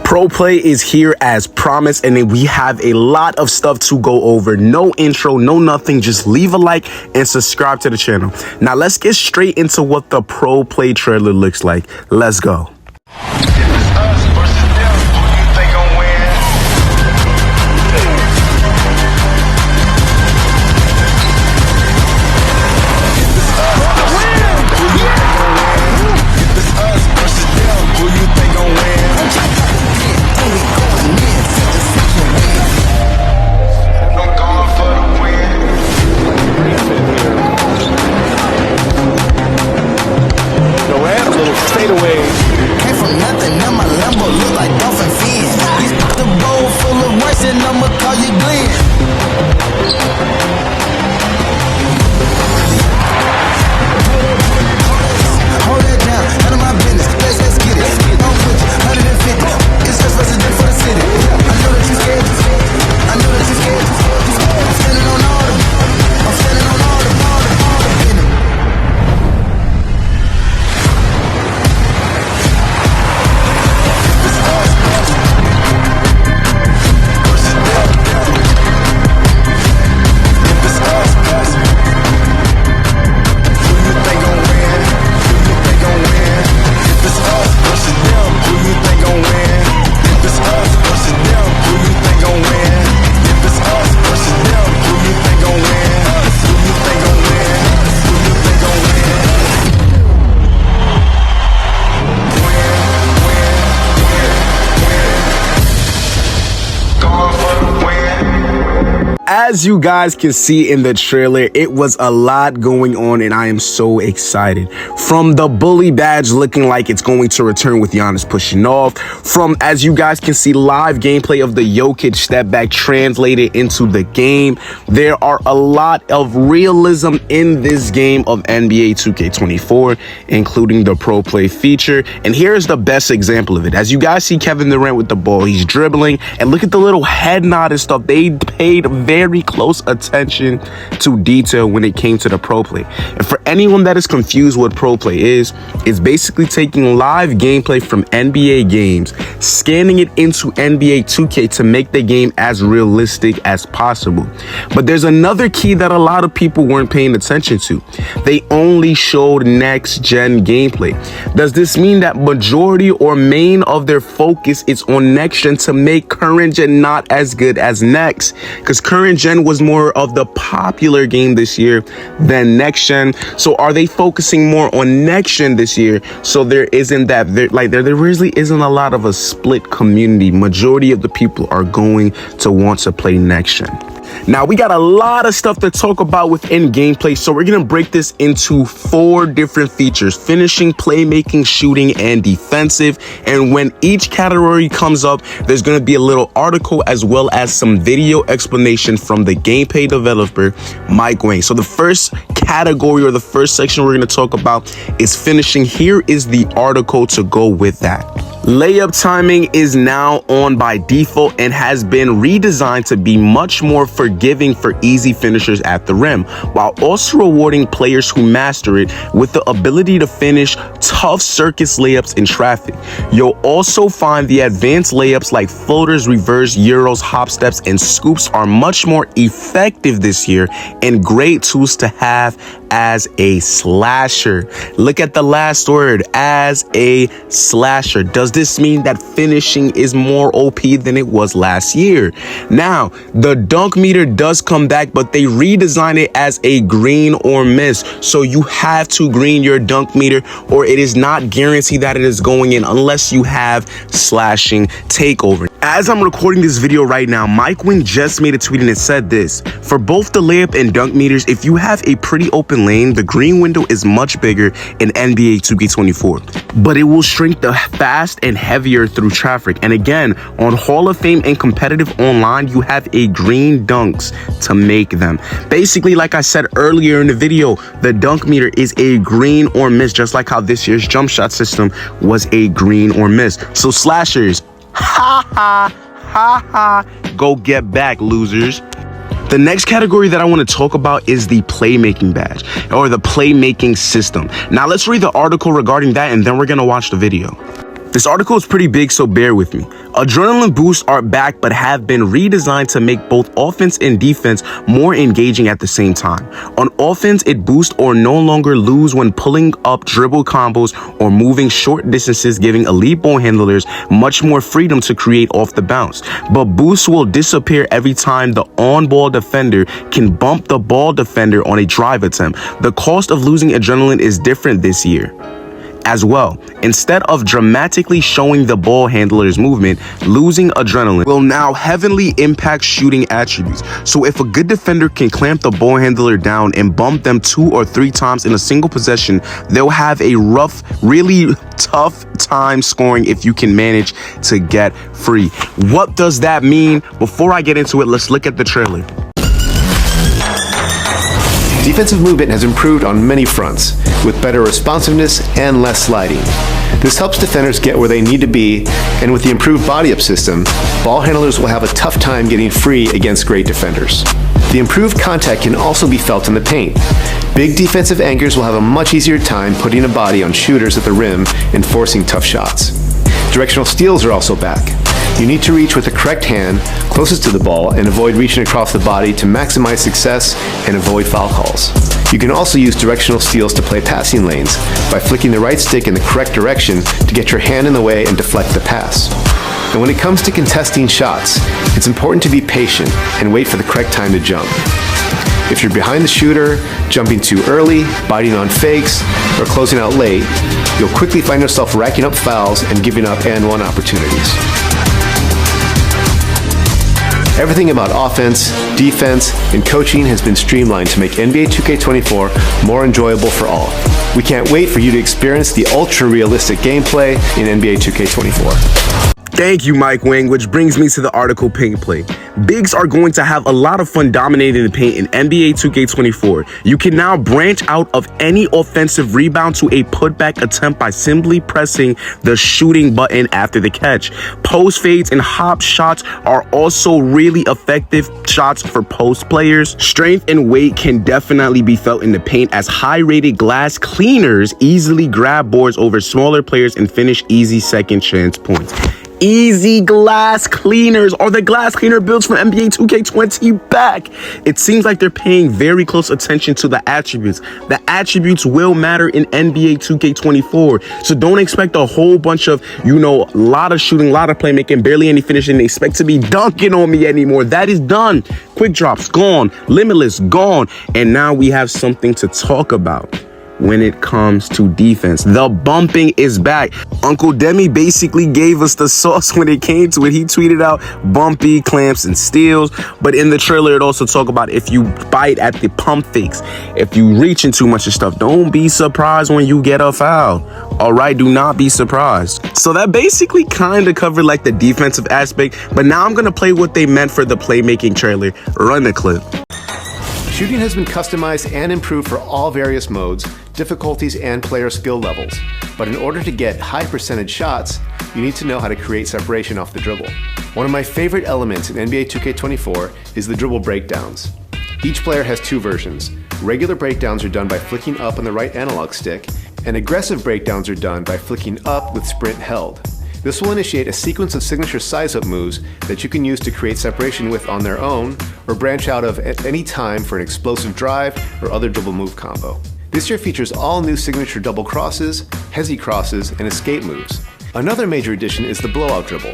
ProPlay is here as promised, and we have a lot of stuff to go over. No intro, no nothing. Just leave a like and subscribe to the channel. Now let's get straight into what the ProPlay trailer looks like. Let's go. As you guys can see in the trailer, it was a lot going on, and I am so excited. From the bully badge looking like it's going to return with Giannis pushing off, from, as you guys can see, live gameplay of the Jokic step back translated into the game. There are a lot of realism in this game of NBA 2K24, including the ProPlay feature. And here's the best example of it. As you guys see Kevin Durant with the ball, he's dribbling, and look at the little head nod and stuff. They paid very close attention to detail when it came to the ProPlay. And for anyone that is confused what ProPlay is, it's basically taking live gameplay from NBA games, scanning it into NBA 2K to make the game as realistic as possible. But there's another key that a lot of people weren't paying attention to. They only showed next gen gameplay. Does this mean that majority or main of their focus is on next gen to make current gen not as good as next? Because current gen was more of the popular game this year than next gen. So are they focusing more on next gen this year? So there isn't that, there really isn't a lot of a split community. Majority of the people are going to want to play next gen. Now, we got a lot of stuff to talk about within gameplay, so we're going to break this into 4 different features: finishing, playmaking, shooting, and defensive. And when each category comes up, there's going to be a little article as well as some video explanation from the gameplay developer, Wang. So the first category, or the first section we're going to talk about, is finishing. Here is the article to go with that. Layup timing is now on by default and has been redesigned to be much more forgiving for easy finishers at the rim, while also rewarding players who master it with the ability to finish tough circus layups in traffic. You'll also find the advanced layups like floaters, reverse, euros, hop steps, and scoops are much more effective this year and great tools to have as a slasher. Look at the last word, as a slasher. Does this mean that finishing is more OP than it was last year? Now, the dunk meter does come back, but they redesigned it as a green or miss. So you have to green your dunk meter, or it is not guaranteed that it is going in unless you have slashing takeover. As I'm recording this video right now, Wang just made a tweet and it said this: for both the layup and dunk meters, if you have a pretty open lane, the green window is much bigger in NBA 2K24, but it will shrink the fast and heavier through traffic. And again, on Hall of Fame and competitive online, you have a green dunks to make them. Basically, like I said earlier in the video, the dunk meter is a green or miss, just like how this year's jump shot system was a green or miss. So slashers, ha ha ha ha, go get back, losers. The next category that I want to talk about is the playmaking badge, or the playmaking system. Now let's read the article regarding that, and then we're going to watch the video. This article is pretty big, so bear with me. Adrenaline boosts are back, but have been redesigned to make both offense and defense more engaging at the same time. On offense, it boosts or no longer lose when pulling up dribble combos or moving short distances, giving elite ball handlers much more freedom to create off the bounce. But boosts will disappear every time the on-ball defender can bump the ball defender on a drive attempt. The cost of losing adrenaline is different this year as well. Instead of dramatically showing the ball handler's movement, losing adrenaline will now heavily impact shooting attributes. So if a good defender can clamp the ball handler down and bump them 2 or 3 times in a single possession, they'll have a really tough time scoring if you can manage to get free. What does that mean? Before I get into it, let's look at the trailer. Defensive movement has improved on many fronts, with better responsiveness and less sliding. This helps defenders get where they need to be, and with the improved body-up system, ball handlers will have a tough time getting free against great defenders. The improved contact can also be felt in the paint. Big defensive anchors will have a much easier time putting a body on shooters at the rim and forcing tough shots. Directional steals are also back. You need to reach with the correct hand closest to the ball and avoid reaching across the body to maximize success and avoid foul calls. You can also use directional steals to play passing lanes by flicking the right stick in the correct direction to get your hand in the way and deflect the pass. And when it comes to contesting shots, it's important to be patient and wait for the correct time to jump. If you're behind the shooter, jumping too early, biting on fakes, or closing out late, you'll quickly find yourself racking up fouls and giving up and-one opportunities. Everything about offense, defense, and coaching has been streamlined to make NBA 2K24 more enjoyable for all. We can't wait for you to experience the ultra-realistic gameplay in NBA 2K24. Thank you, Mike Wang, which brings me to the article Playmaking. Bigs are going to have a lot of fun dominating the paint in NBA 2K24. You can now branch out of any offensive rebound to a putback attempt by simply pressing the shooting button after the catch. Post fades and hop shots are also really effective shots for post players. Strength and weight can definitely be felt in the paint as high-rated glass cleaners easily grab boards over smaller players and finish easy second chance points. Easy glass cleaners. Are the glass cleaner builds from NBA 2K20 back? It seems like they're paying very close attention to the attributes. The attributes will matter in NBA 2K24. So don't expect a whole bunch of, a lot of shooting, a lot of playmaking, barely any finishing, and expect to be dunking on me anymore. That is done. Quick drops, gone. Limitless, gone. And now we have something to talk about. When it comes to defense, the bumping is back. Uncle Demi basically gave us the sauce when it came to it. He tweeted out bumpy clamps and steals, but in the trailer it also talked about if you bite at the pump fakes, if you reach in too much of stuff, don't be surprised when you get a foul. All right, do not be surprised. So that basically kind of covered like the defensive aspect, but now I'm gonna play what they meant for the playmaking trailer. Run the clip. Shooting has been customized and improved for all various modes, difficulties, and player skill levels. But in order to get high percentage shots, you need to know how to create separation off the dribble. One of my favorite elements in NBA 2K24 is the dribble breakdowns. Each player has 2 versions. Regular breakdowns are done by flicking up on the right analog stick, and aggressive breakdowns are done by flicking up with sprint held. This will initiate a sequence of signature size-up moves that you can use to create separation with on their own, or branch out of at any time for an explosive drive or other dribble move combo. This year features all new signature double crosses, hezi crosses, and escape moves. Another major addition is the blowout dribble.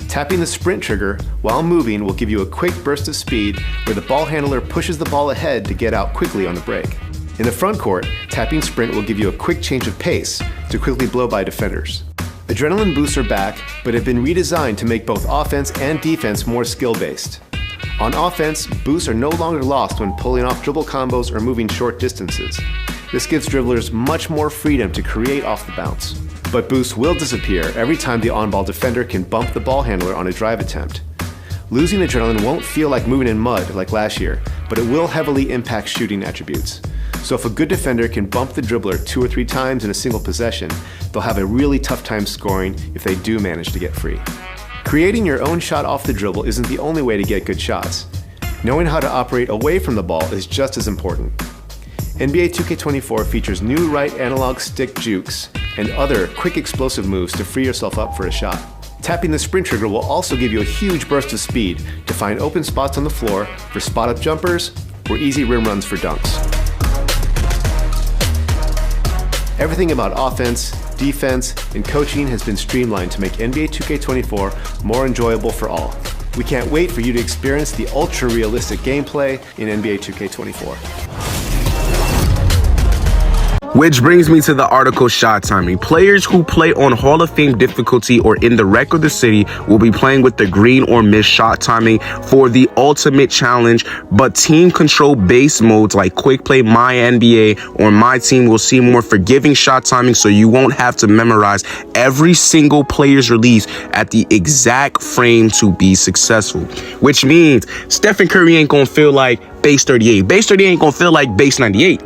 Tapping the sprint trigger while moving will give you a quick burst of speed where the ball handler pushes the ball ahead to get out quickly on the break. In the front court, tapping sprint will give you a quick change of pace to quickly blow by defenders. Adrenaline boosts are back, but have been redesigned to make both offense and defense more skill-based. On offense, boosts are no longer lost when pulling off dribble combos or moving short distances. This gives dribblers much more freedom to create off the bounce. But boosts will disappear every time the on-ball defender can bump the ball handler on a drive attempt. Losing adrenaline won't feel like moving in mud like last year, but it will heavily impact shooting attributes. So if a good defender can bump the dribbler 2 or 3 times in a single possession, they'll have a really tough time scoring if they do manage to get free. Creating your own shot off the dribble isn't the only way to get good shots. Knowing how to operate away from the ball is just as important. NBA 2K24 features new right analog stick jukes and other quick explosive moves to free yourself up for a shot. Tapping the sprint trigger will also give you a huge burst of speed to find open spots on the floor for spot-up jumpers or easy rim runs for dunks. Everything about offense, defense, and coaching has been streamlined to make NBA 2K24 more enjoyable for all. We can't wait for you to experience the ultra-realistic gameplay in NBA 2K24. Which brings me to the article shot timing. Players who play on Hall of Fame difficulty or in the Wreck of the City will be playing with the green or miss shot timing for the ultimate challenge, but team control base modes like Quick Play, My NBA, or My Team will see more forgiving shot timing, so you won't have to memorize every single player's release at the exact frame to be successful. Which means Stephen Curry ain't gonna feel like base 38. Base 38 ain't gonna feel like base 98.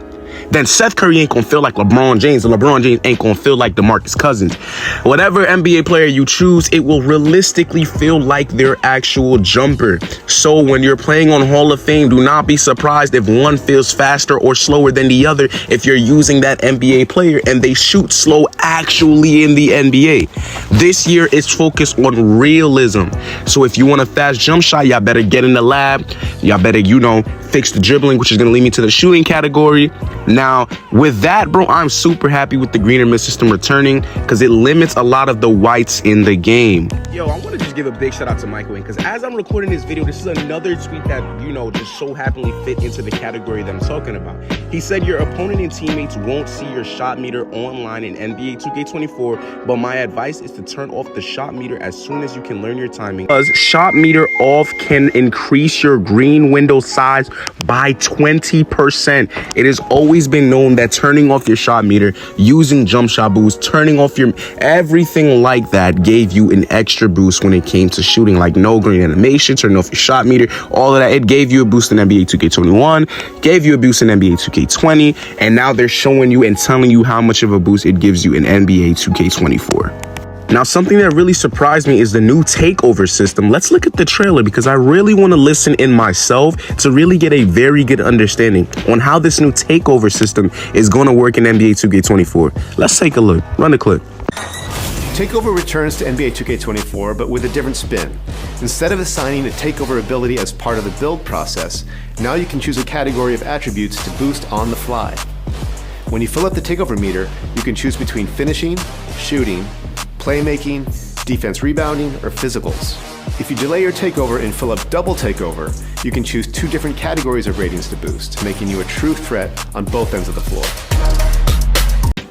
Then Seth Curry ain't gonna feel like LeBron James, and LeBron James ain't gonna feel like DeMarcus Cousins. Whatever NBA player you choose, it will realistically feel like their actual jumper. So when you're playing on Hall of Fame, do not be surprised if one feels faster or slower than the other if you're using that NBA player and they shoot slow actually in the NBA. This year it's focused on realism. So if you want a fast jump shot, y'all better get in the lab. Y'all better, fix the dribbling, which is going to lead me to the shooting category. Now, with that, bro, I'm super happy with the green and miss system returning because it limits a lot of the whites in the game. Yo, I want to just give a big shout out to Michael Wang because as I'm recording this video, this is another tweet that, just so happily fit into the category that I'm talking about. He said your opponent and teammates won't see your shot meter online in NBA 2K24, but my advice is to turn off the shot meter as soon as you can learn your timing. Because shot meter off can increase your green window size by 20%. It has always been known that turning off your shot meter, using jump shot boost, turning off your everything like that gave you an extra boost when it came to shooting, like no green animation, turning off your shot meter, all of that. It gave you a boost in NBA 2K21, gave you a boost in NBA 2K20, and now they're showing you and telling you how much of a boost it gives you in NBA 2K24. Now, something that really surprised me is the new Takeover system. Let's look at the trailer because I really want to listen in myself to really get a very good understanding on how this new Takeover system is going to work in NBA 2K24. Let's take a look. Run the clip. Takeover returns to NBA 2K24, but with a different spin. Instead of assigning a Takeover ability as part of the build process, now you can choose a category of attributes to boost on the fly. When you fill up the Takeover meter, you can choose between finishing, shooting, playmaking, defense rebounding, or physicals. If you delay your takeover and fill up double takeover, you can choose 2 different categories of ratings to boost, making you a true threat on both ends of the floor.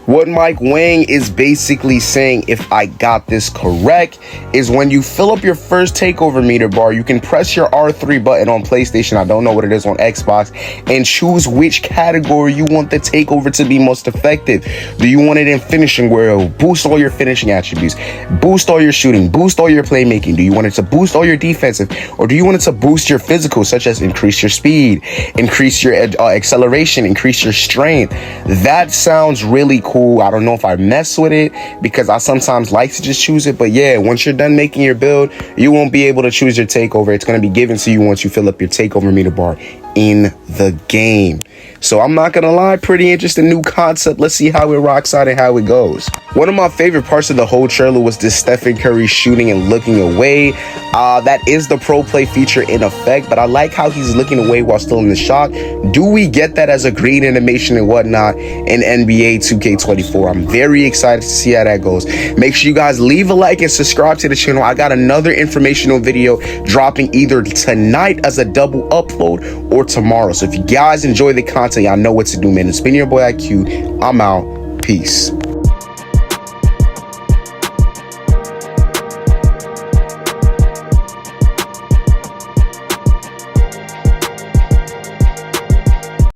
What Mike Wang is basically saying, if I got this correct, is when you fill up your first takeover meter bar, you can press your R3 button on PlayStation, I don't know what it is on Xbox, and choose which category you want the takeover to be most effective. Do you want it in finishing, where it'll boost all your finishing attributes, boost all your shooting, boost all your playmaking? Do you want it to boost all your defensive, or do you want it to boost your physical, such as increase your speed, increase your acceleration, increase your strength? That sounds really cool. I don't know if I mess with it because I sometimes like to just choose it, but yeah, once you're done making your build, you won't be able to choose your takeover. It's going to be given to you once you fill up your takeover meter bar in the game. So I'm not gonna lie, pretty interesting new concept. Let's see how it rocks out and how it goes. One of my favorite parts of the whole trailer was this Stephen Curry shooting and looking away. That is the ProPlay feature in effect, but I like how he's looking away while still in the shot. Do we get that as a green animation and whatnot in NBA 2K24? I'm very excited to see how that goes. Make sure you guys leave a like and subscribe to the channel. I got another informational video dropping either tonight as a double upload or tomorrow. So if you guys enjoy the content, y'all know what to do, man. It's been your boy IQ. I'm out. Peace.